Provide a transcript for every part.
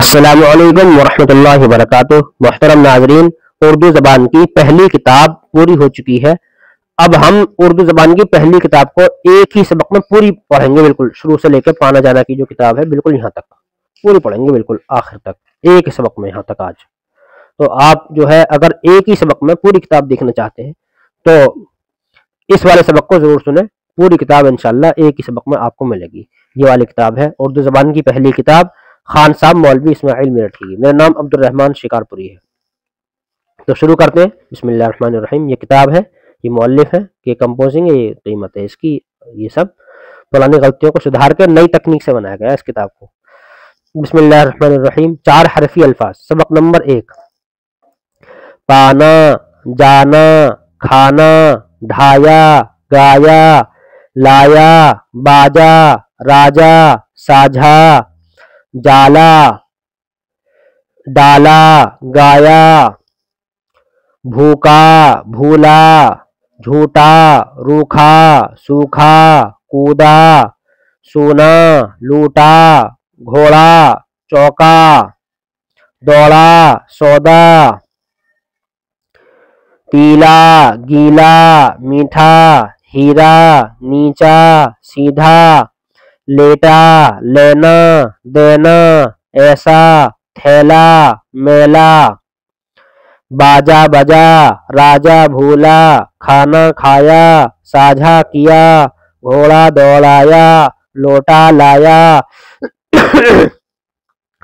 السلام علیکم ورحمۃ اللہ وبرکاتہ۔ محترم ناظرین، اردو زبان کی پہلی کتاب پوری ہو چکی ہے۔ اب ہم اردو زبان کی پہلی کتاب کو ایک ہی سبق میں پوری پڑھیں گے، بالکل شروع سے لے کے پانا جانا کی جو کتاب ہے بالکل یہاں تک پوری پڑھیں گے، بالکل آخر تک ایک ہی سبق میں یہاں تک آج۔ تو آپ جو ہے اگر ایک ہی سبق میں پوری کتاب دیکھنا چاہتے ہیں تو اس والے سبق کو ضرور سنیں، پوری کتاب انشاءاللہ ایک ہی سبق میں آپ کو ملے گی۔ یہ والی کتاب ہے اردو زبان کی پہلی کتاب، خان صاحب مولوی اسماعیل میرٹھ کی۔ میرا نام عبد الرحمن شکارپوری ہے۔ تو شروع کرتے ہیں، بسم اللہ الرحمن الرحیم۔ یہ کتاب ہے، یہ مؤلف ہے، یہ کمپوزنگ ہے، یہ قیمت ہے اس کی، یہ سب پرانی غلطیوں کو سدھار کر نئی تکنیک سے بنایا گیا ہے اس کتاب کو۔ بسم اللہ الرحمن الرحیم۔ 4 حرفی الفاظ۔ سبق نمبر 1، پانا، جانا، کھانا، ڈھایا، گایا، لایا، باجا، راجا، ساجھا، جالا، ڈالا، گایا، بھوکا، بھولا، جھوٹا، روکھا، سوکھا، کودا، سونا، لوٹا، گھوڑا، چوکا، دوڑا، سودا، پیلا، گیلا، میٹھا، ہیرا، نیچا، سیدھا، لیٹا، لینا، دینا، ایسا، تھیلا، میلا، باجا بجا، راجا بھولا، کھانا کھایا، ساجھا کیا، گھوڑا دوڑایا، لوٹا لایا،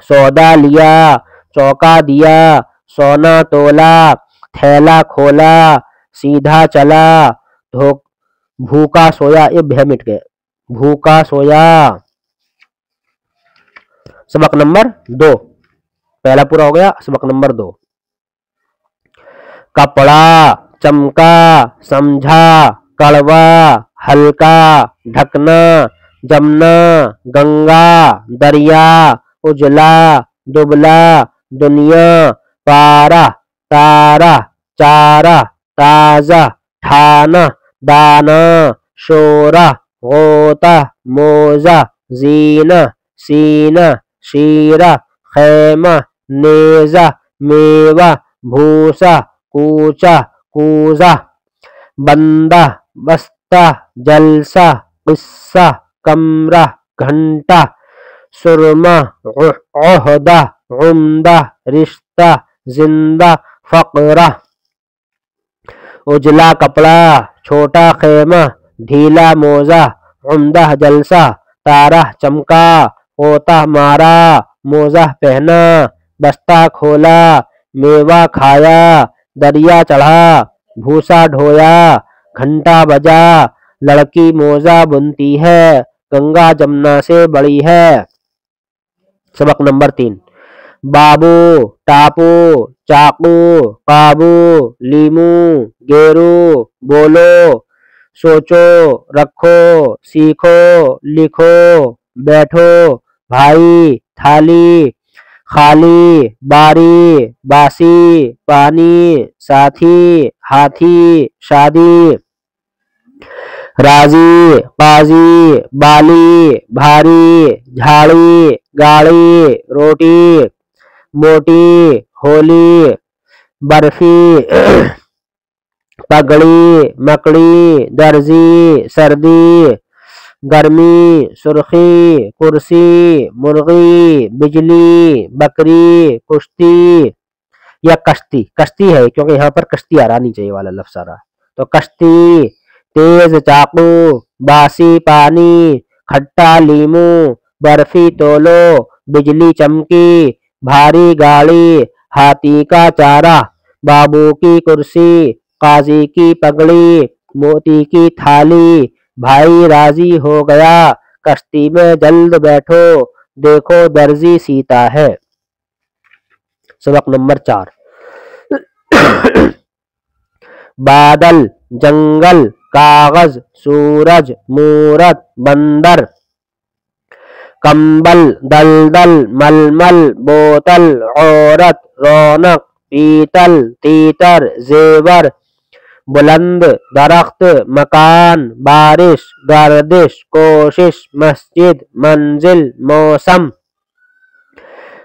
سودا لیا، چوکا دیا، سونا تولا، تھیلا کھولا، سیدھا چلا، بھوکا سویا، یہ بہ مٹ گئے، بھوکا سویا۔ سبق نمبر 2، پہلا پورا ہو گیا، سبق نمبر 2، کپڑا، چمکا، سمجھا، کڑوا، ہلکا، ڈھکنا، جمنا، گنگا، دریا، اجلا، دبلا، دنیا، پارا، تارا، چارہ، تازہ، ٹھانا، دانا، شورہ، غوطہ، موزہ، زینہ، سینہ، شیرہ، خیمہ، نیزہ، میوہ، بھوسا، کوچہ، کوزہ، بندہ، بستہ، جلسہ، قصہ، کمرہ، گھنٹہ، سرمہ، عہدہ، عمدہ، رشتہ، زندہ، فقرہ، اجلا کپڑا، چھوٹا خیمہ، ڈھیلا موزہ، عمدہ جلسہ، تارہ چمکا، غوطہ مارا، موزہ پہنا، بستہ کھولا، میوہ کھایا، دریا چڑھا، بھوسا ڈھویا، گھنٹہ بجا، لڑکی موزہ بنتی ہے، گنگا جمنا سے بڑی ہے۔ سبق نمبر 3، بابو، ٹاپو، چاقو، قابو، لیمو، گیرو، بولو، سوچو، رکھو، سیکھو، لکھو، بیٹھو، بھائی، تھالی، خالی، باری، باسی، پانی، ساتھی، ہاتھی، شادی، راضی، قاضی، بالی، بھاری، جھاڑی، گاڑی، روٹی، موٹی، ہولی، برفی، پگڑی، مکڑی، درزی، سردی، گرمی، سرخی، کرسی، مرغی، بجلی، بکری، کشتی یا کشتی، کشتی ہے کیونکہ یہاں پر کشتی آ رہا نہیں چاہیے والا لفظ آ رہا، تو کشتی، تیز چاقو، باسی پانی، کھٹا لیمو، برفی تولو، بجلی چمکی، بھاری گاڑی، ہاتھی کا چارہ، بابو کی کرسی، قاضی کی پگڑی، موتی کی تھالی، بھائی راضی ہو گیا، کشتی میں جلد بیٹھو، دیکھو درزی سیتا ہے۔ سبق نمبر 4، بادل، جنگل، کاغذ، سورج، مورت، بندر، کمبل، دلدل، ململ، بوتل، عورت، رونق، پیتل، تیتر، زیور، بلند، درخت، مکان، بارش، گردش، کوشش، مسجد، منزل، موسم،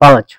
5।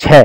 6।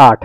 8।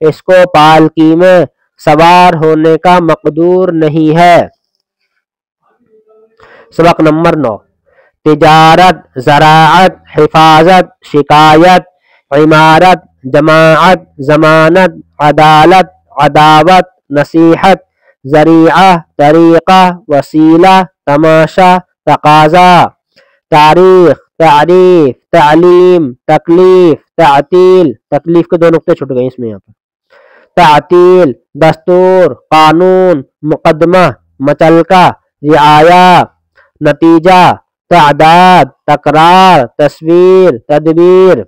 اس کو پالکی میں سوار ہونے کا مقدور نہیں ہے۔ سبق نمبر 9، تجارت، زراعت، حفاظت، شکایت، عمارت، جماعت، ضمانت، عدالت، عداوت، نصیحت، ذریعہ، طریقہ، وسیلہ، تماشا، تقاضا، تاریخ، تعریف، تعلیم، تکلیف، تعطیل، تکلیف کے 2 نقطے چھٹ گئے اس میں، یہاں پر تعطیل، دستور، قانون، مقدمہ، متعلقہ، رعایا، نتیجہ، تعداد، تکرار، تصویر، تدبیر،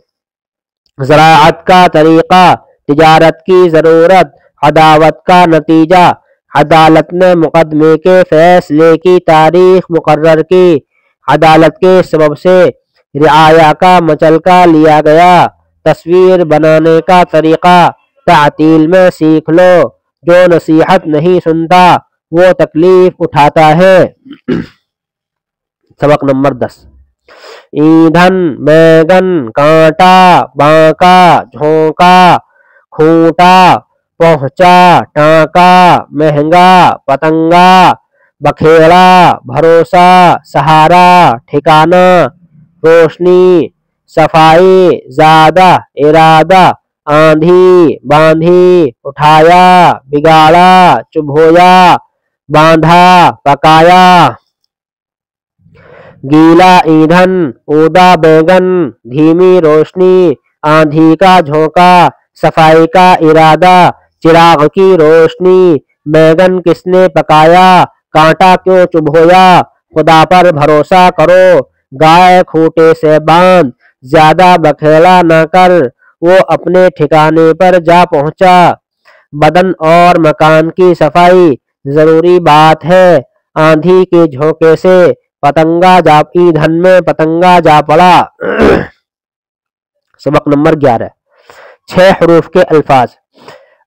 زراعت کا طریقہ، تجارت کی ضرورت، عداوت کا نتیجہ، عدالت نے مقدمے کے فیصلے کی تاریخ مقرر کی، عدالت کے سبب سے رعایا کا مچلکا لیا گیا، تصویر بنانے کا طریقہ، تعطیل میں سیکھ لو، جو نصیحت نہیں سنتا وہ تکلیف اٹھاتا ہے۔ سبق نمبر 10، ایندھن، بیگن، کانٹا، بانکا، جھونکا، کھوٹا، پہنچا، ٹانکا، مہنگا، پتنگا، بکھیڑا، بھروسہ، سہارا، ٹھکانہ، روشنی، صفائی، زیادہ، ارادہ، آندھی، باندھی، اٹھایا، بگاڑا، چبھویا، باندھا، پکایا، گیلا ایندھن، اودا بیگن، دھیمی روشنی، آندھی کا جھونکا، صفائی کا ارادہ، چراغ کی روشنی، بیگن کس نے پکایا، کانٹا کیوں چبھویا، خدا پر بھروسہ کرو، گائے کھوٹے سے باندھ، زیادہ بکھیڑا نہ کر، وہ اپنے ٹھکانے پر جا پہنچا، بدن اور مکان کی صفائی ضروری بات ہے، آندھی کے جھونکے سے پتنگا جا ایندھن میں پتنگا جا پڑا۔ سبق نمبر 11، 6 حروف کے الفاظ،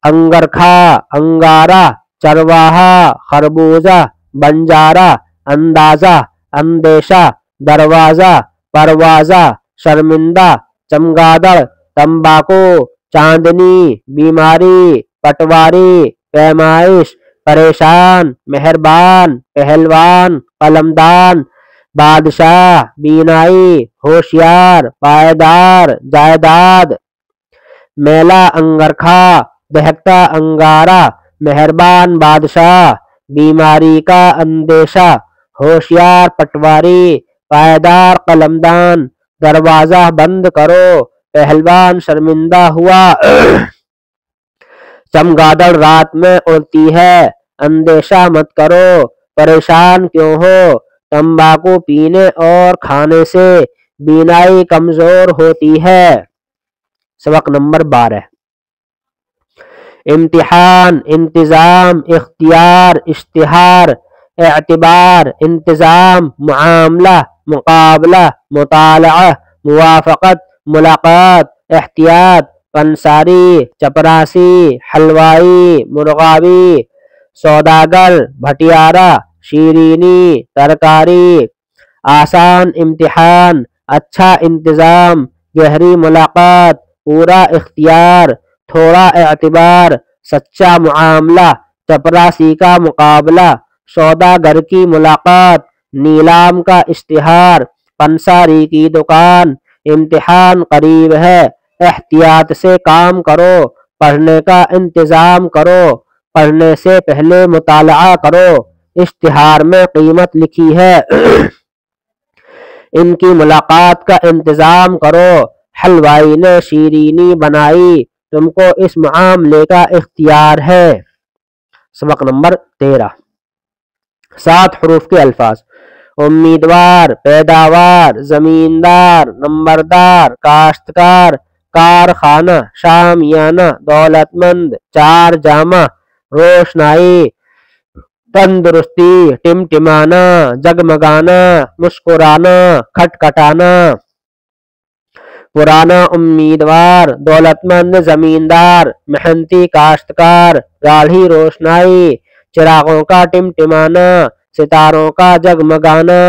انگرکھا، انگارہ، چرواہا، خربوزہ، بنجارہ، اندازہ، اندیشہ، دروازہ، پروازہ، شرمندہ، چمگادڑ، تمباکو، چاندنی، بیماری، پٹواری، پیمائش، پریشان، مہربان، پہلوان، قلمدان، بادشاہ، بینائی، ہوشیار، پائیدار، جائیداد، میلہ انگرکھا، دہکتا انگارہ، مہربان بادشاہ، بیماری کا اندیشہ، ہوشیار پٹواری، پائیدار قلمدان، دروازہ بند کرو، پہلوان شرمندہ ہوا، چمگادڑ رات میں اڑتی ہے، اندیشہ مت کرو، پریشان کیوں ہو، تمباکو پینے اور کھانے سے بینائی کمزور ہوتی ہے۔ سبق نمبر 12، امتحان، انتظام، اختیار، اشتہار، اعتبار، انتظام، معاملہ، مقابلہ، مطالعہ، موافقت، ملاقات، احتیاط، پنساری، چپراسی، حلوائی، مرغابی، سوداگر، بھٹیارا، شیرینی، ترکاری، آسان امتحان، اچھا انتظام، گہری ملاقات، پورا اختیار، تھوڑا اعتبار، سچا معاملہ، چپراسی کا مقابلہ، سوداگر کی ملاقات، نیلام کا اشتہار، پنساری کی دکان، امتحان قریب ہے، احتیاط سے کام کرو، پڑھنے کا انتظام کرو، پڑھنے سے پہلے مطالعہ کرو، اشتہار میں قیمت لکھی ہے، ان کی ملاقات کا انتظام کرو، حلوائی نے شیرینی بنائی، تم کو اس معاملے کا اختیار ہے۔ سبق نمبر 13، 7 حروف کے الفاظ، امیدوار، پیداوار، زمیندار، نمبردار، کاشتکار، کارخانہ، شامیانہ، دولت مند، چار جامہ، روشنائی، تندرستی، ٹمٹمانا، جگمگانا، مسکرانا، کھٹکھٹانا، پرانا امیدوار، دولت مند زمیندار، محنتی کاشتکار، گاڑھی روشنائی، چراغوں کا ٹمٹمانا، ستاروں کا جگمگانا،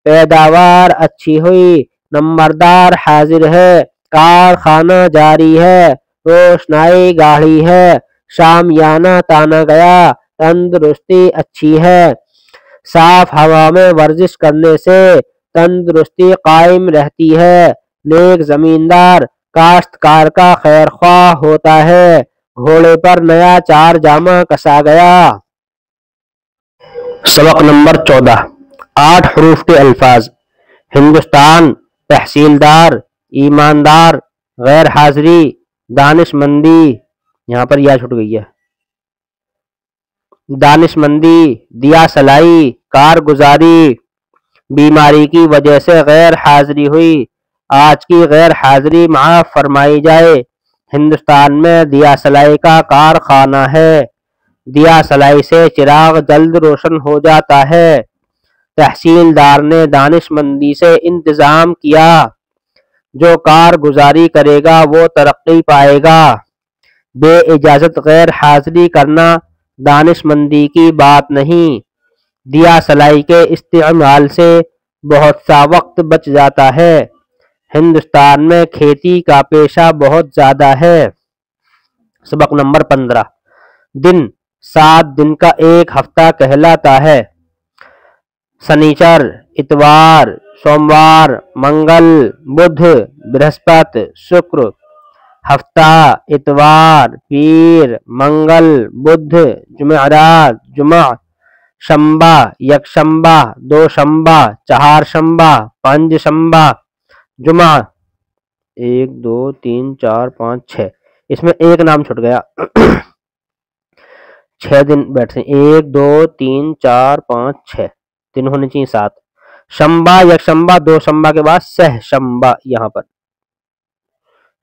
پیداوار اچھی ہوئی، نمبردار حاضر ہے، کارخانہ جاری ہے، روشنائی گاڑھی ہے، شامیانہ تانا گیا، تندرستی اچھی ہے۔ صاف ہوا میں ورزش کرنے سے تندرستی قائم رہتی ہے۔ نیک زمیندار کاشتکار کا خیر خواہ ہوتا ہے۔ گھوڑے پر نیا چار جامہ کسا گیا۔ سبق نمبر 14، 8 حروف کے الفاظ: ہندوستان، تحصیلدار، ایماندار، غیر حاضری، دانش مندی، یہاں پر یا چھوٹ گئی ہے، دانش مندی، دیا سلائی، کارگزاری، بیماری کی وجہ سے غیر حاضری ہوئی، آج کی غیر حاضری معاف فرمائی جائے۔ ہندوستان میں دیا سلائی کا کارخانہ ہے، دیا سلائی سے چراغ جلد روشن ہو جاتا ہے۔ تحصیلدار نے دانش مندی سے انتظام کیا، جو کارگزاری کرے گا وہ ترقی پائے گا۔ بے اجازت غیر حاضری کرنا دانش مندی کی بات نہیں۔ دیا سلائی کے استعمال سے بہت سا وقت بچ جاتا ہے۔ ہندوستان میں کھیتی کا پیشہ بہت زیادہ ہے۔ سبق نمبر 15، دن، 7 دن کا ایک ہفتہ کہلاتا ہے۔ سنیچر، اتوار، سوموار، منگل، بدھ، برہسپت، شکر۔ ہفتہ، اتوار، پیر، منگل، بدھ، جمعرات، جمعہ۔ شنبہ، یکشنبہ، دوشنبہ، چہارشنبہ، پنج شنبہ، جمعہ۔ 1 2 3 4 5 6، اس میں ایک نام چھوٹ گیا، 6 دن بیٹھتے ہیں، 1 2 3 4 5 6، 3 ہونے چاہیے 7۔ شنبہ، یکشنبہ، دوشنبہ کے بعد سہ شنبہ، یہاں پر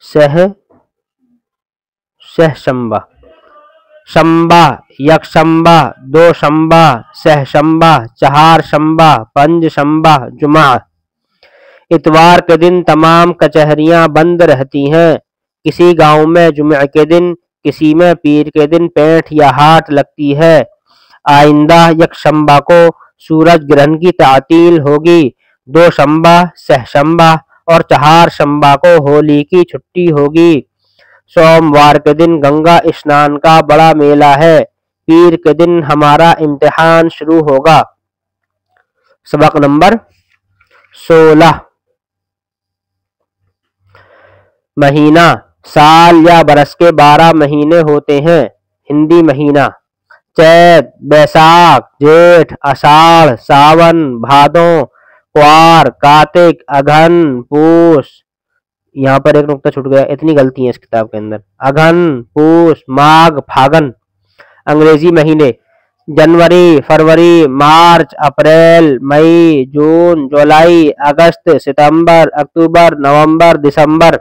سہ شنبہ، شنبہ، یکشنبہ، دوشنبہ، سہ شنبہ، چہار شنبہ، پنج شنبہ، جمعہ۔ اتوار کے دن تمام کچہریاں بند رہتی ہیں۔ کسی گاؤں میں جمعہ کے دن، کسی میں پیر کے دن پینٹ یا ہاٹ لگتی ہے۔ آئندہ یکشنبہ کو سورج گرہن کی تعطیل ہوگی۔ دوشنبہ، سہ شنبہ اور چہار شنبہ کو ہولی کی چھٹی ہوگی۔ سوموار کے دن گنگا اسنان کا بڑا میلہ ہے۔ پیر کے دن ہمارا امتحان شروع ہوگا۔ سبق نمبر 16، مہینہ، سال یا برس کے 12 مہینے ہوتے ہیں۔ ہندی مہینہ: چیت، بیساکھ، جیٹھ، اساڑھ، ساون، بھادوں، کوار، کارتک، اگہن، پوس۔ یہاں پر ایک نقطہ چھوٹ گیا، اتنی غلطی ہے اس کتاب کے اندر۔ اگہن، پوس، ماگھ، پھاگن۔ انگریزی مہینے: جنوری، فروری، مارچ، اپریل، مئی، جون، جولائی، اگست، ستمبر، اکتوبر، نومبر، دسمبر۔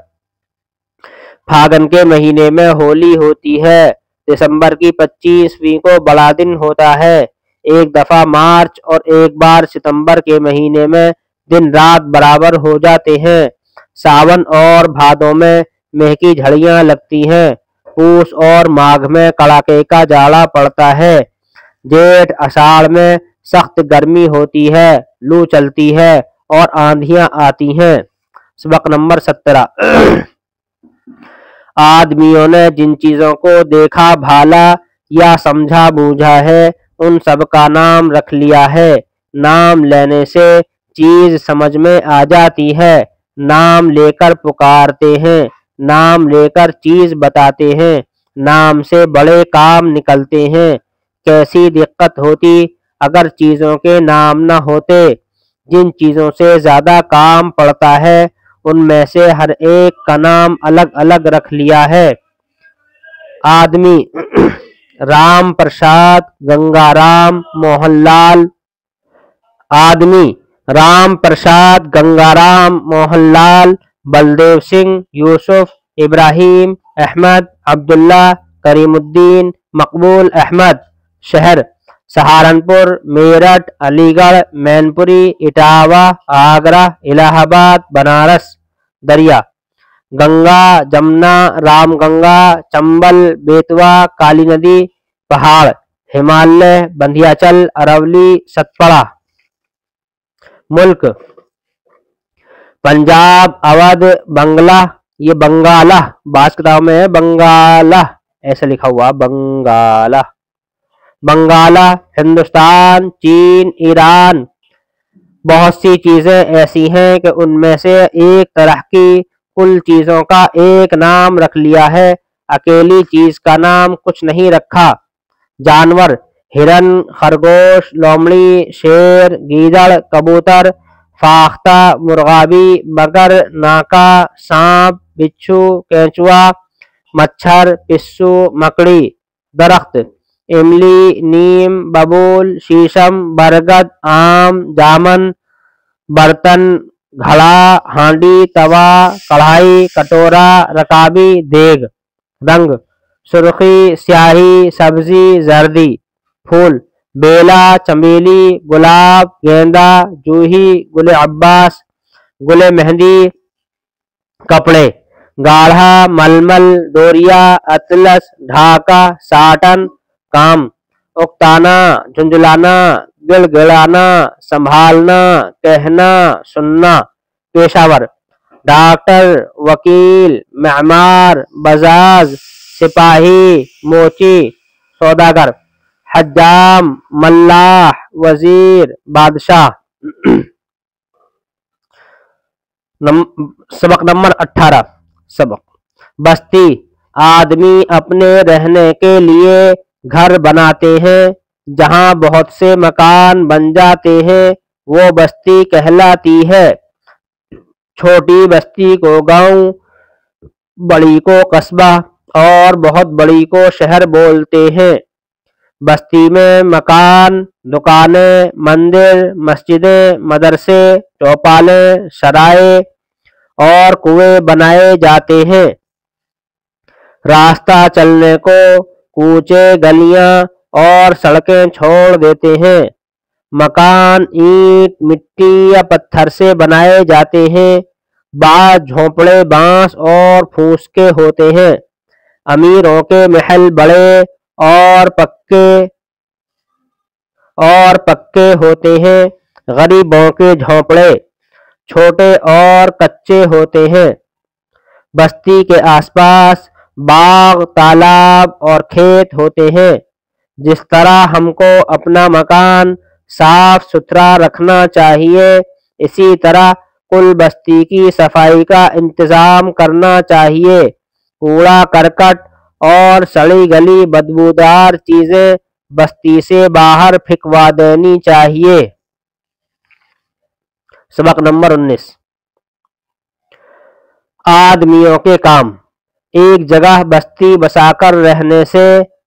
پھاگن کے مہینے میں ہولی ہوتی ہے۔ دسمبر کی 25ویں کو بڑا دن ہوتا ہے۔ ایک دفعہ مارچ اور ایک بار ستمبر کے مہینے میں دن رات برابر ہو جاتے ہیں۔ ساون اور بھادوں میں مہ کی جھڑیاں لگتی ہیں۔ پوس اور ماگھ میں کڑاکے کا جاڑا پڑتا ہے۔ جیٹھ اساڑھ میں سخت گرمی ہوتی ہے، لو چلتی ہے اور آندھیاں آتی ہیں۔ سبق نمبر 17، آدمیوں نے جن چیزوں کو دیکھا بھالا یا سمجھا بوجھا ہے ان سب کا نام رکھ لیا ہے۔ نام لینے سے چیز سمجھ میں آ جاتی ہے۔ نام لے کر پکارتے ہیں، نام لے کر چیز بتاتے ہیں، نام سے بڑے کام نکلتے ہیں۔ کیسی دقت ہوتی اگر چیزوں کے نام نہ ہوتے۔ جن چیزوں سے زیادہ کام پڑتا ہے ان میں سے ہر ایک کا نام الگ الگ رکھ لیا ہے۔ آدمی: رام پرساد، گنگا رام، موہن لال۔ آدمی: رام پرساد، گنگا رام، موہن لال، بلدیو سنگھ، یوسف، ابراہیم، احمد، عبداللہ، کریم الدین، مقبول احمد۔ شہر: سہارنپور، میرٹھ، علی گڑھ، مین پوری، اٹاوہ، آگرہ، الہ آباد، بنارس۔ دریا: گنگا، جمنا، رام گنگا، چمبل، بیتوا، کالی ندی۔ پہاڑ: ہمالیہ، وندھیاچل، اراولی، ستپڑا۔ ملک: پنجاب، اودھ، بنگلہ، یہ بنگالہ، بعض کتابوں میں ہے بنگالہ ایسا لکھا ہوا، بنگالہ۔ بنگالہ ہندوستان، چین، ایران، بہت سی چیزیں ایسی ہیں کہ ان میں سے ایک طرح کی کل چیزوں کا ایک نام رکھ لیا ہے، اکیلی چیز کا نام کچھ نہیں رکھا۔ جانور، ہرن، خرگوش، لومڑی، شیر، گیدڑ، کبوتر، فاختہ، مرغابی، مگر، ناکا، سانپ، بچھو، کینچوا، مچھر، پسو، مکڑی۔ درخت، املی، نیم، ببول، شیشم، برگد، آم، جامن۔ برتن، گھڑا، ہانڈی، توا، کڑھائی، کٹورا، رکابی، دیگ۔ رنگ، سرخی، سیاہی، سبزی، زردی۔ پھول، بیلا، چمیلی، گلاب، گیندا، جوہی، گل عباس، گل مہندی۔ کپڑے، گاڑھا، ململ، ڈوریا، اطلس، ڈھاکا، ساٹن۔ کام، اکتانا، جھنجھلانا، گڑگڑانا، سنبھالنا، کہنا، سننا۔ پیشہ ور، ڈاکٹر، وکیل، معمار، بزاز، سپاہی، موچی۔ سوداگر، حجام، ملاح، وزیر، بادشاہ۔ سبق نمبر 18۔ سبق، بستی، آدمی اپنے رہنے کے لیے گھر بناتے ہیں، جہاں بہت سے مکان بن جاتے ہیں وہ بستی کہلاتی ہے۔ چھوٹی بستی کو گاؤں، بڑی کو قصبہ اور بہت بڑی کو شہر بولتے ہیں۔ بستی میں مکان، دکانیں، مندر، مسجدیں، مدرسے، چوپالیں، سرائے اور کنویں بنائے جاتے ہیں۔ راستہ چلنے کو کوچے، گلیاں اور سڑکیں چھوڑ دیتے ہیں۔ مکان اینٹ، مٹی یا پتھر سے بنائے جاتے ہیں، بعض جھونپڑے بانس اور پھوس کے ہوتے ہیں۔ امیروں کے محل بڑے اور پکے ہوتے ہیں، غریبوں کے جھونپڑے چھوٹے اور کچے ہوتے ہیں۔ بستی کے آس پاس باغ، تالاب اور کھیت ہوتے ہیں۔ جس طرح ہم کو اپنا مکان صاف ستھرا رکھنا چاہیے، اسی طرح کل بستی کی صفائی کا انتظام کرنا چاہیے۔ کوڑا کرکٹ اور سڑی گلی بدبودار چیزیں بستی سے باہر پھینکوا دینی چاہیے۔ سبق نمبر 19۔ آدمیوں کے کام۔ ایک جگہ بستی بسا کر رہنے سے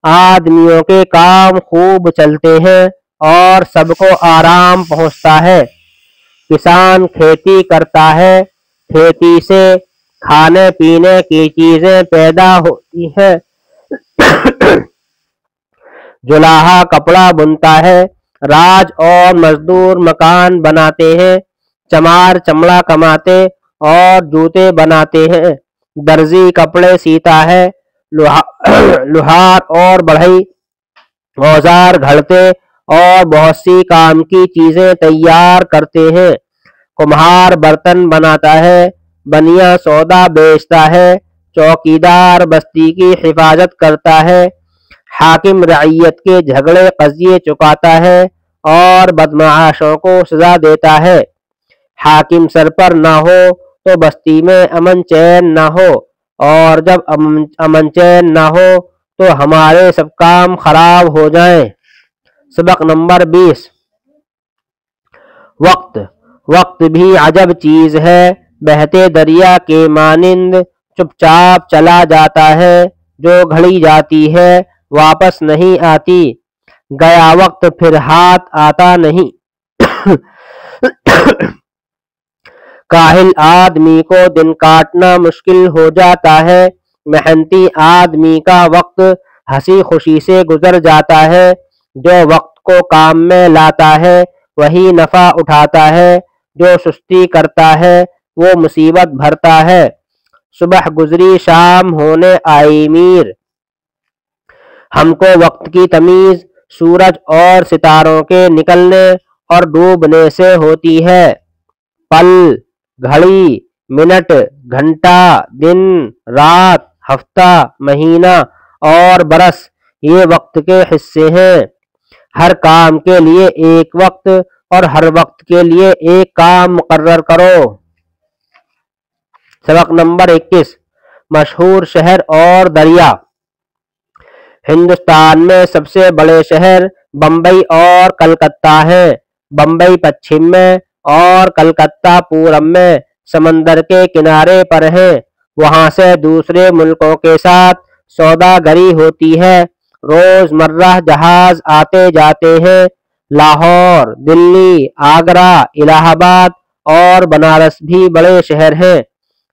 آدمیوں کے کام خوب چلتے ہیں اور سب کو آرام پہنچتا ہے۔ کسان کھیتی کرتا ہے، کھیتی سے کھانے پینے کی چیزیں پیدا ہوتی ہیں۔ جولاہا کپڑا بنتا ہے، راج اور مزدور مکان بناتے ہیں، چمار چمڑا کماتے اور جوتے بناتے ہیں، درزی کپڑے سیتا ہے، لوہار اور بڑھئی اوزار گھڑتے اور بہت سی کام کی چیزیں تیار کرتے ہیں، کمہار برتن بناتا ہے، بنیا سودا بیچتا ہے، چوکیدار بستی کی حفاظت کرتا ہے، حاکم رعیت کے جھگڑے قضیے چکاتا ہے اور بدمعاشوں کو سزا دیتا ہے۔ حاکم سر پر نہ ہو تو بستی میں امن چین نہ ہو، اور جب امن چین نہ ہو تو ہمارے سب کام خراب ہو جائیں۔ سبق نمبر 20۔ وقت۔ وقت بھی عجب چیز ہے، بہتے دریا کے مانند چپ چاپ چلا جاتا ہے، جو گھڑی جاتی ہے واپس نہیں آتی، گیا وقت پھر ہاتھ آتا نہیں۔ کاہل آدمی کو دن کاٹنا مشکل ہو جاتا ہے، محنتی آدمی کا وقت ہنسی خوشی سے گزر جاتا ہے، جو وقت کو کام میں لاتا ہے وہی نفع اٹھاتا ہے، جو سستی کرتا ہے وہ مصیبت بھرتا ہے۔ صبح گزری شام ہونے آئی میر۔ ہم کو وقت کی تمیز سورج اور ستاروں کے نکلنے اور ڈوبنے سے ہوتی ہے۔ پل، گھڑی، منٹ، گھنٹہ، دن، رات، ہفتہ، مہینہ اور برس یہ وقت کے حصے ہیں۔ ہر کام کے لیے ایک وقت اور ہر وقت کے لیے ایک کام مقرر کرو۔ سبق نمبر 21، مشہور شہر اور دریا۔ ہندوستان میں سب سے بڑے شہر بمبئی اور کلکتہ ہیں۔ بمبئی پچھم میں اور کلکتہ پورب میں سمندر کے کنارے پر ہے۔ وہاں سے دوسرے ملکوں کے ساتھ سودا گری ہوتی ہے۔ روز مرہ جہاز آتے جاتے ہیں۔ لاہور، دلی، آگرہ، الہ آباد اور بنارس بھی بڑے شہر ہیں۔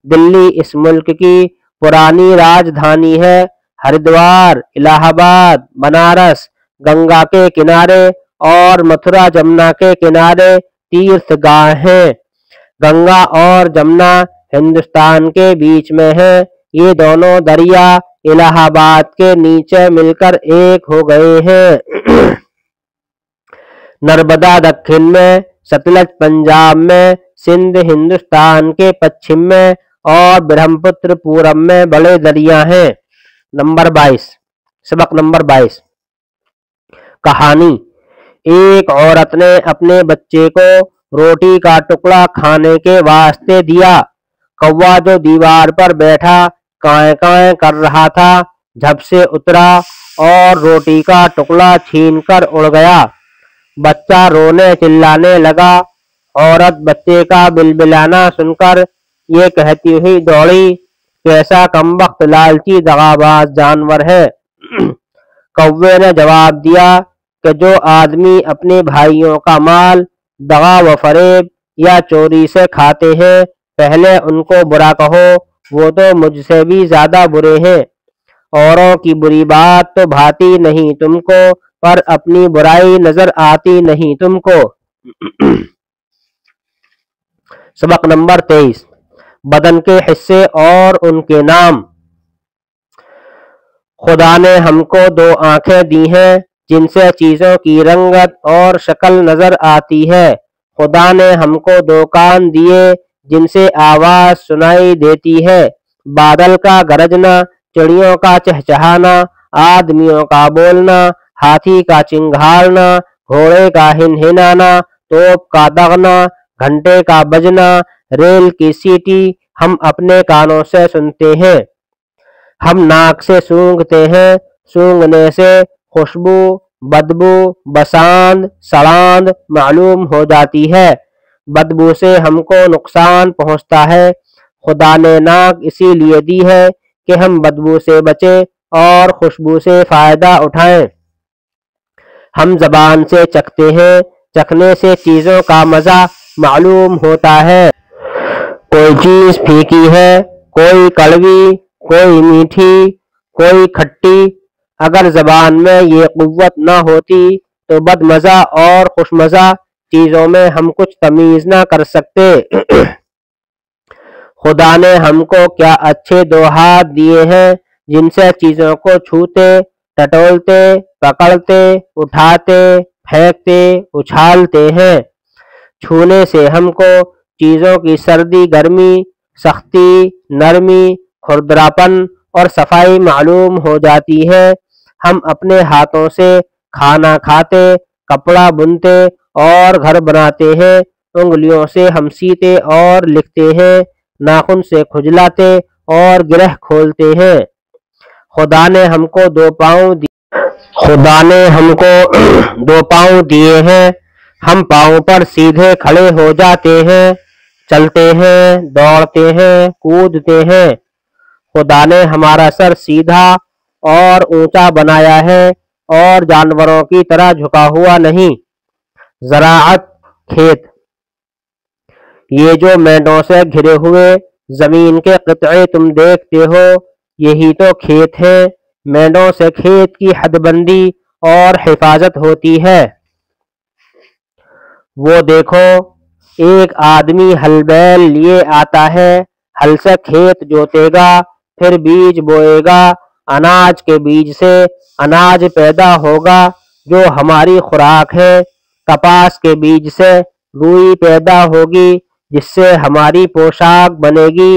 دلی اس ملک کی پرانی راجدھانی ہے۔ ہریدوار، الہ آباد، بنارس گنگا کے کنارے اور متھرا جمنا کے کنارے تیرتھ گاہ ہیں۔ گنگا اور جمنا ہندوستان کے بیچ میں ہیں۔ یہ دونوں دریا الہ آباد کے نیچے مل کر ایک ہو گئے ہیں۔ نرمدا دکن میں، ستلج پنجاب میں، سندھ ہندوستان کے پچھم میں اور برہم پتر پورب میں بڑے دریا ہیں۔ سبق نمبر 22، کہانی۔ ایک عورت نے اپنے بچے کو روٹی کا ٹکڑا کھانے کے واسطے دیا۔ کوا جو دیوار پر بیٹھا کائیں کائیں کر رہا تھا جھپ سے اترا اور روٹی کا ٹکڑا چھین کر اڑ گیا۔ بچہ رونے چلانے لگا۔ عورت بچے کا بلبلانا سن کر یہ کہتی ہوئی دوڑی، کیسا کمبخت لالچی دغاباز جانور ہے۔ کوے نے جواب دیا کہ جو آدمی اپنے بھائیوں کا مال دغا و فریب یا چوری سے کھاتے ہیں پہلے ان کو برا کہو، وہ تو مجھ سے بھی زیادہ برے ہیں۔ اوروں کی بری بات تو بھاتی نہیں تم کو، پر اپنی برائی نظر آتی نہیں تم کو۔ سبق نمبر 23، بدن کے حصے اور ان کے نام۔ خدا نے ہم کو دو آنکھیں دی ہیں جن سے چیزوں کی رنگت اور شکل نظر آتی ہے۔ خدا نے ہم کو دو کان دیے جن سے آواز سنائی دیتی ہے۔ بادل کا گرجنا، چڑیوں کا چہچہانا، آدمیوں کا بولنا، ہاتھی کا چنگھاڑنا، گھوڑے کا ہنہنانا، توپ کا دغنا، گھنٹے کا بجنا، ریل کی سیٹی ہم اپنے کانوں سے سنتے ہیں۔ ہم ناک سے سونگھتے ہیں، سونگھنے سے خوشبو، بدبو، بساند، سڑاند معلوم ہو جاتی ہے۔ بدبو سے ہم کو نقصان پہنچتا ہے۔ خدا نے ناک اسی لیے دی ہے کہ ہم بدبو سے بچیں اور خوشبو سے فائدہ اٹھائیں۔ ہم زبان سے چکھتے ہیں، چکھنے سے چیزوں کا مزہ معلوم ہوتا ہے۔ کوئی چیز پھیکی ہے، کوئی کڑوی، کوئی میٹھی، کوئی کھٹی۔ اگر زبان میں یہ قوت نہ ہوتی تو بد مزہ اور خوش مزہ چیزوں میں ہم کچھ تمیز نہ کر سکتے۔ خدا نے ہم کو کیا اچھے دو ہاتھ دیے ہیں جن سے چیزوں کو چھوتے، ٹٹولتے، پکڑتے، اٹھاتے، پھینکتے، اچھالتے ہیں۔ چھونے سے ہم کو چیزوں کی سردی گرمی، سختی، نرمی، کھردراپن اور صفائی معلوم ہو جاتی ہے۔ ہم اپنے ہاتھوں سے کھانا کھاتے، کپڑا بنتے اور گھر بناتے ہیں۔ انگلیوں سے ہم سیتے اور لکھتے ہیں، ناخن سے کھجلاتے اور گرہ کھولتے ہیں۔ خدا نے ہم کو دو پاؤں دیے ہیں۔ ہم پاؤں پر سیدھے کھڑے ہو جاتے ہیں، چلتے ہیں، دوڑتے ہیں، کودتے ہیں۔ خدا نے ہمارا سر سیدھا اور اونچا بنایا ہے اور جانوروں کی طرح جھکا ہوا نہیں۔ زراعت، کھیت۔ یہ جو مینڈوں سے گھرے ہوئے زمین کے قطعے تم دیکھتے ہو یہی تو کھیت ہیں۔ مینڈوں سے کھیت کی حد بندی اور حفاظت ہوتی ہے۔ وہ دیکھو ایک آدمی ہل بیل لیے آتا ہے، ہل سے کھیت جوتے گا، پھر بیج بوئے گا، اناج کے بیج سے اناج پیدا ہوگا جو ہماری خوراک ہے۔ کپاس کے بیج سے روئی پیدا ہوگی جس سے ہماری پوشاک بنے گی۔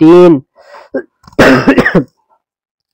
3।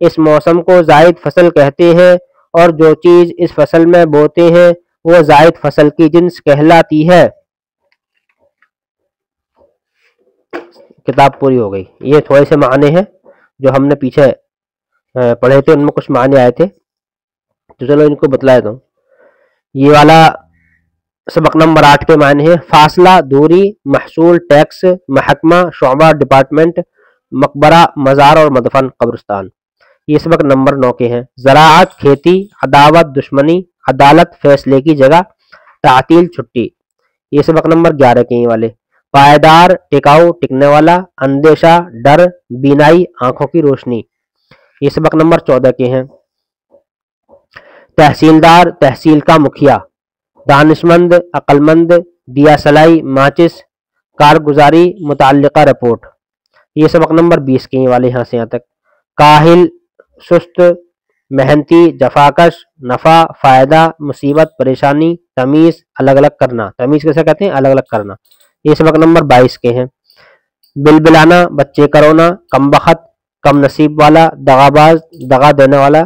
اس موسم کو زائد فصل کہتے ہیں، اور جو چیز اس فصل میں بوتے ہیں وہ زائد فصل کی جنس کہلاتی ہے۔ کتاب پوری ہو گئی۔ یہ تھوڑے سے معنی ہیں جو ہم نے پیچھے پڑھے تھے، ان میں کچھ معنی آئے تھے، تو چلو ان کو بتلا دیتا ہوں۔ یہ والا سبق نمبر 8 کے معنی ہے: فاصلہ، دوری، محصول، ٹیکس، محکمہ، شعبہ، ڈپارٹمنٹ، مقبرہ، مزار اور مدفن، قبرستان۔ یہ سبق نمبر 9 کے ہیں: زراعت، کھیتی، عداوت، دشمنی، عدالت، فیصلے کی جگہ، تعطیل، چھٹی۔ یہ سبق نمبر 11 کے ہیں والے: پائیدار، ٹکاؤ، ٹکنے والا، اندیشہ، ڈر، بینائی، آنکھوں کی روشنی۔ یہ سبق نمبر 14 کے ہیں: تحصیلدار، تحصیل کا مکھیا، دانشمند، عقلمند، دیا سلائی، ماچس، کارگزاری، متعلقہ رپورٹ۔ یہ سبق نمبر 20 کے ہیں والے، یہاں سے یہاں تک: کاہل، سست، محنتی، جفاکش، نفع، فائدہ، مصیبت، پریشانی، تمیز، الگ الگ کرنا۔ تمیز کیسے کہتے ہیں؟ الگ الگ کرنا۔ یہ سبق نمبر 22 کے ہیں: بلبلانا، بچے کرونا، کم بخت، کم نصیب والا، دغا باز، دغا دینے والا،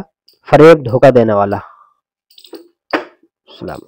فریب، دھوکہ دینے والا۔ السلام۔